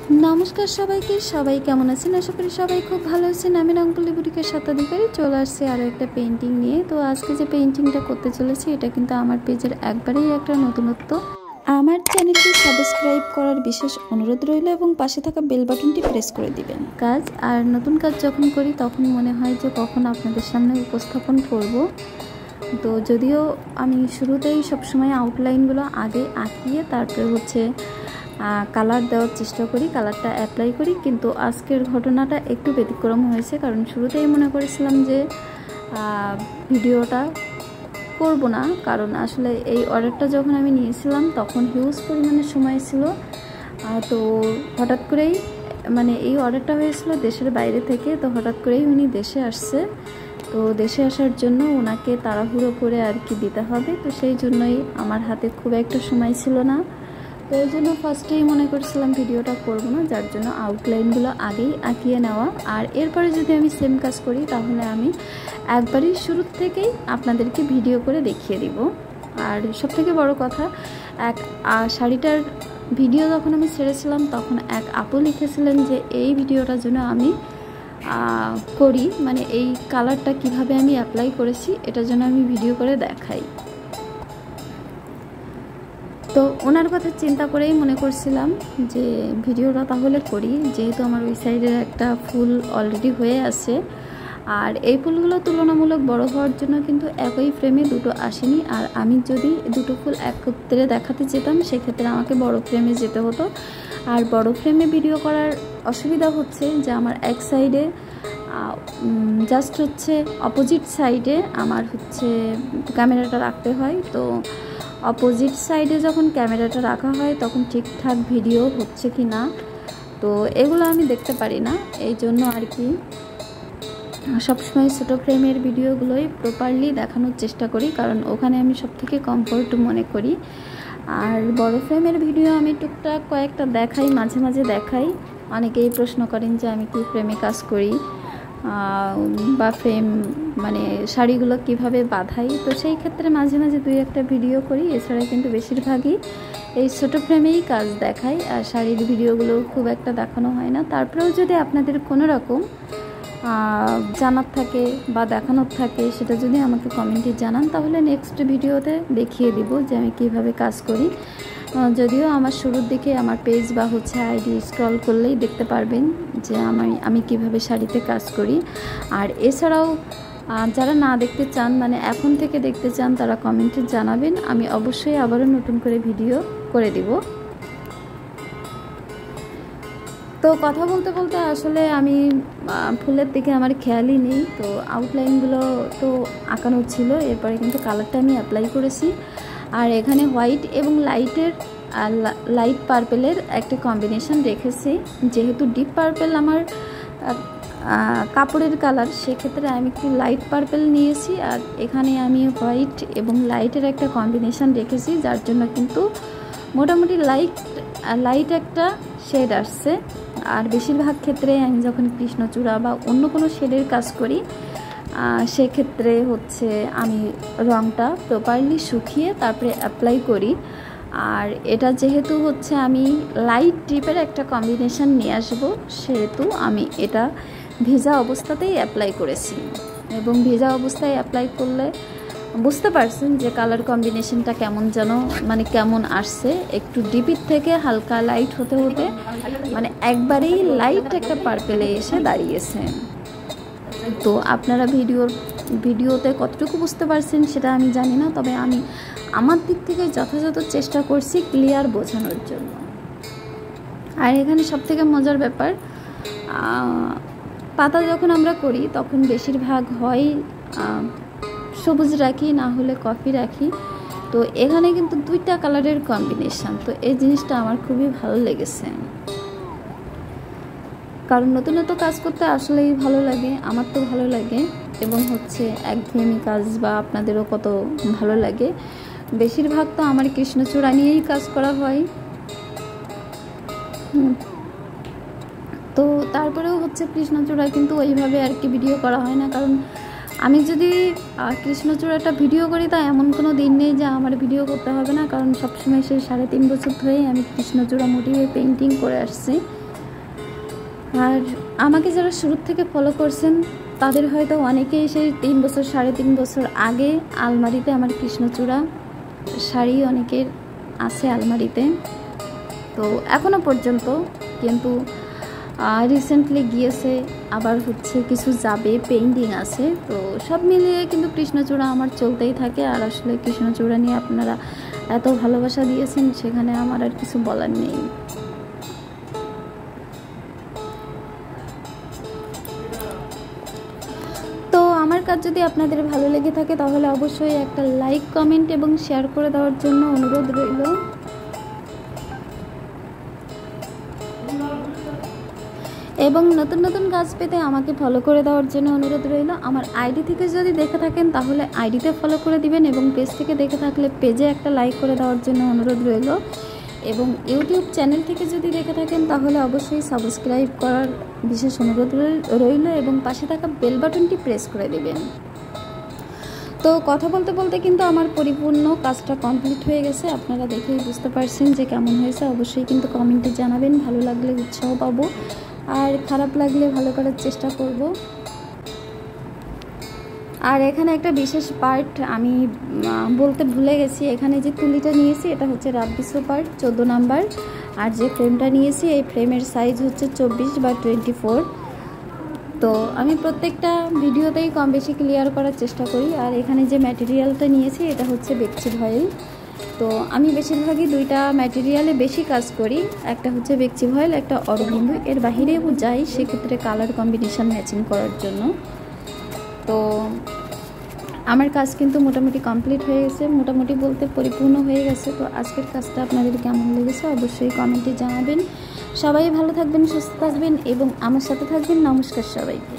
नमस्कार सबाइके सबाई केमन आছেন आशा करी सबाई खूब भालो आছেন। আমি রংপুলি বুটিকের স্বত্বাধিকারী চলে আসছে আরও একটা পেইন্টিং নিয়ে। তো আজকে যে পেইন্টিংটা করতে চলেছি এটা কিন্তু আমার পেজের একবারেই একটা নতুনত্ব। আমার চ্যানেলটি সাবস্ক্রাইব করার বিশেষ অনুরোধ রইল এবং পাশে থাকা বেল বাটনটি প্রেস করে দিবেন। কাজ আর নতুন কাজ যখন করি তখন মনে হয় যে কখন আপনাদের সামনে উপস্থাপন করব। তো যদিও আমি শুরুতেই সবসময় আউটলাইনগুলো আগে আঁকিয়ে তারপরে হচ্ছে কালার দেওয়ার চেষ্টা করি, কালারটা অ্যাপ্লাই করি, কিন্তু আজকের ঘটনাটা একটু ব্যতিক্রম হয়েছে। কারণ শুরুতেই মনে করেছিলাম যে ভিডিওটা করব না, কারণ আসলে এই অর্ডারটা যখন আমি নিয়েছিলাম তখন হিউজ পরিমাণে সময় ছিল। তো হঠাৎ করেই মানে এই অর্ডারটা হয়েছিল দেশের বাইরে থেকে, তো হঠাৎ করেই উনি দেশে আসছে। তো দেশে আসার জন্য ওনাকে তাড়াহুড়ো করে আর কি দিতে হবে, তো সেই জন্যই আমার হাতে খুব একটা সময় ছিল না। তো এই জন্য ফার্স্টেই মনে করছিলাম ভিডিওটা করব না, যার জন্য আউটলাইনগুলো আগেই আঁকিয়ে নেওয়া। আর এরপরে যদি আমি সেম কাজ করি তাহলে আমি একবারই শুরু থেকেই আপনাদেরকে ভিডিও করে দেখিয়ে দিব। আর সবথেকে বড় কথা, শাড়িটার ভিডিও যখন আমি ছেড়েছিলাম তখন এক আপু লিখেছিলেন যে এই ভিডিওটার জন্য আমি করি, মানে এই কালারটা কিভাবে আমি অ্যাপ্লাই করেছি এটার জন্য আমি ভিডিও করে দেখাই। তো ওনার কথা চিন্তা করেই মনে করছিলাম যে ভিডিওটা তাহলে করি, যেহেতু আমার ওই সাইডের একটা ফুল অলরেডি হয়ে আছে। আর এই ফুলগুলো তুলনামূলক বড় হওয়ার জন্য কিন্তু একই ফ্রেমে দুটো আসেনি। আর আমি যদি দুটো ফুল একত্রে দেখাতে যেতাম সেক্ষেত্রে আমাকে বড় ফ্রেমে যেতে হতো। আর বড় ফ্রেমে ভিডিও করার অসুবিধা হচ্ছে যে আমার এক সাইডে জাস্ট হচ্ছে অপোজিট সাইডে আমার হচ্ছে ক্যামেরাটা রাখতে হয়। তো অপোজিট সাইডে যখন ক্যামেরাটা রাখা হয় তখন ঠিকঠাক ভিডিও হচ্ছে কি না, তো এগুলো আমি দেখতে পারি না। এই জন্য আর কি সবসময় ছোটো ফ্রেমের ভিডিওগুলোই প্রপারলি দেখানোর চেষ্টা করি, কারণ ওখানে আমি সবথেকে কমফোর্ট মনে করি। আর বড় ফ্রেমের ভিডিও আমি টুকটাক কয়েকটা দেখাই, মাঝে মাঝে দেখাই। অনেকেই প্রশ্ন করেন যে আমি কি ফ্রেমে কাজ করি বা ফ্রেম মানে শাড়িগুলো কিভাবে বাঁধাই, তো সেই ক্ষেত্রে মাঝে মাঝে দুই একটা ভিডিও করি। এছাড়া কিন্তু বেশিরভাগই এই ছোটো ফ্রেমেই কাজ দেখাই, আর শাড়ির ভিডিওগুলো খুব একটা দেখানো হয় না। তারপরেও যদি আপনাদের কোনো রকম জানার থাকে বা দেখানোর থাকে সেটা যদি আমাকে কমেন্টে জানান তাহলে নেক্সট ভিডিওতে দেখিয়ে দিব যে আমি কিভাবে কাজ করি। যদিও আমার শুরুর দিকে আমার পেজ বা হচ্ছে আইডি স্ক্রল করলেই দেখতে পারবেন যে আমি কিভাবে শাড়িতে কাজ করি। আর এছাড়াও যারা না দেখতে চান, মানে এখন থেকে দেখতে চান, তারা কমেন্টে জানাবেন, আমি অবশ্যই আবারও নতুন করে ভিডিও করে দিব। তো কথা বলতে বলতে আসলে আমি ফুলের দিকে আমার খেয়ালই নেই। তো আউটলাইনগুলো তো আঁকানো ছিল, এরপরে কিন্তু কালারটা আমি অ্যাপ্লাই করেছি। আর এখানে হোয়াইট এবং লাইট পার্পেলের একটা কম্বিনেশন রেখেছি। যেহেতু ডিপ পার্পেল আমার কাপড়ের কালার, সেক্ষেত্রে আমি একটু লাইট পার্পেল নিয়েছি। আর এখানে আমি হোয়াইট এবং লাইটের একটা কম্বিনেশন রেখেছি, যার জন্য কিন্তু মোটামুটি লাইট একটা শেড আসছে। আর বেশিরভাগ ক্ষেত্রে আমি যখন কৃষ্ণচূড়া বা অন্য কোনো শেডের কাজ করি সেক্ষেত্রে হচ্ছে আমি রঙটা প্রপারলি শুকিয়ে তারপরে অ্যাপ্লাই করি। আর এটা যেহেতু হচ্ছে আমি লাইট ডিপের একটা কম্বিনেশন নিয়ে আসবো, সেহেতু আমি এটা ভেজা অবস্থাতেই অ্যাপ্লাই করেছি। এবং ভেজা অবস্থায় অ্যাপ্লাই করলে বুঝতে পারছেন যে কালার কম্বিনেশনটা কেমন যেন মানে কেমন আসছে, একটু ডিপের থেকে হালকা লাইট হতে হতে মানে একবারেই লাইট একটা পার্পেলে এসে দাঁড়িয়েছে। তো আপনারা ভিডিওতে কতটুকু বুঝতে পারছেন সেটা আমি জানি না, তবে আমি আমার দিক থেকে যথাযথ চেষ্টা করছি ক্লিয়ার বোঝানোর জন্য। আর এখানে সবথেকে মজার ব্যাপার, পাতা যখন আমরা করি তখন বেশিরভাগ হয় সবুজ রাখি, না হলে কফি রাখি। তো এখানে কিন্তু দুইটা কালারের কম্বিনেশন, তো এই জিনিসটা আমার খুবই ভালো লেগেছে। কারণ নতুন নতুন কাজ করতে আসলেই ভালো লাগে, আমার তো ভালো লাগে। এবং হচ্ছে একঘেয়েমি কাজ বা আপনাদেরও কত ভালো লাগে। বেশিরভাগ তো আমার কৃষ্ণচূড়া নিয়েই কাজ করা হয়। তো তারপরেও হচ্ছে কৃষ্ণচূড়া কিন্তু ওইভাবে আর কি ভিডিও করা হয় না, কারণ আমি যদি কৃষ্ণচূড়াটা ভিডিও করি তা এমন কোনো দিন নেই যে আমার ভিডিও করতে হবে না, কারণ সবসময় সেই 3.5 বছর ধরেই আমি কৃষ্ণচূড়া মোটিভে পেইন্টিং করে আসছি। আর আমাকে যারা শুরু থেকে ফলো করছেন তাদের হয়তো অনেকেই সেই 3 বছর 3.5 বছর আগে আলমারিতে আমার কৃষ্ণচূড়া শাড়ি অনেকের আছে আলমারিতে, তো এখনও পর্যন্ত, কিন্তু রিসেন্টলি গিয়েছে, আবার হচ্ছে কিছু যাবে, পেইন্টিং আছে, তো সব মিলিয়ে কিন্তু কৃষ্ণচূড়া আমার চলতেই থাকে। আর আসলে কৃষ্ণচূড়া নিয়ে আপনারা এত ভালোবাসা দিয়েছেন, সেখানে আমার আর কিছু বলার নেই। তো আমার কাজ যদি আপনাদের ভালো লেগে থাকে তাহলে অবশ্যই একটা লাইক, কমেন্ট এবং শেয়ার করে দেওয়ার জন্য অনুরোধ রইল। এবং নতুন নতুন কাজ পেতে আমাকে ফলো করে দেওয়ার জন্য অনুরোধ রইল। আমার আইডি থেকে যদি দেখে থাকেন তাহলে আইডিতে ফলো করে দিবেন, এবং পেজ থেকে দেখে থাকলে পেজে একটা লাইক করে দেওয়ার জন্য অনুরোধ রইল। এবং ইউটিউব চ্যানেল থেকে যদি দেখে থাকেন তাহলে অবশ্যই সাবস্ক্রাইব করার বিশেষ অনুরোধ রইল, এবং পাশে থাকা বেল বাটনটি প্রেস করে দেবেন। তো কথা বলতে বলতে কিন্তু আমার পরিপূর্ণ কাজটা কমপ্লিট হয়ে গেছে, আপনারা দেখেই বুঝতে পারছেন যে কেমন হয়েছে। অবশ্যই কিন্তু কমেন্টে জানাবেন, ভালো লাগলে উৎসাহ পাবো, আর খারাপ লাগলে ভালো করার চেষ্টা করব। আর এখানে একটা বিশেষ পার্ট আমি বলতে ভুলে গেছি, এখানে যে তুলিটা নিয়েছি এটা হচ্ছে রাব্বিসো পার্ট 14 নাম্বার, আর যে ফ্রেমটা নিয়েছি এই ফ্রেমের সাইজ হচ্ছে 24 বা 24। তো আমি প্রত্যেকটা ভিডিওতেই কম বেশি ক্লিয়ার করার চেষ্টা করি। আর এখানে যে ম্যাটেরিয়ালটা নিয়েছি এটা হচ্ছে বেকচি ভয়েল। তো আমি বেশিরভাগই দুইটা ম্যাটেরিয়ালে বেশি কাজ করি, একটা হচ্ছে বেকচি ভয়েল, একটা অরবিন্দু। এর বাহিরেও যাই সেক্ষেত্রে কালার কম্বিনেশন ম্যাচিং করার জন্য। তো আমার কাজ কিন্তু মোটামুটি কমপ্লিট হয়ে গেছে, মোটামুটি বলতে পরিপূর্ণ হয়ে গেছে। তো আজকের কাজটা আপনাদের কেমন লেগেছে অবশ্যই কমেন্টে জানাবেন। সবাই ভালো থাকবেন, সুস্থ থাকবেন এবং আমার সাথে থাকবেন। নমস্কার সবাইকে।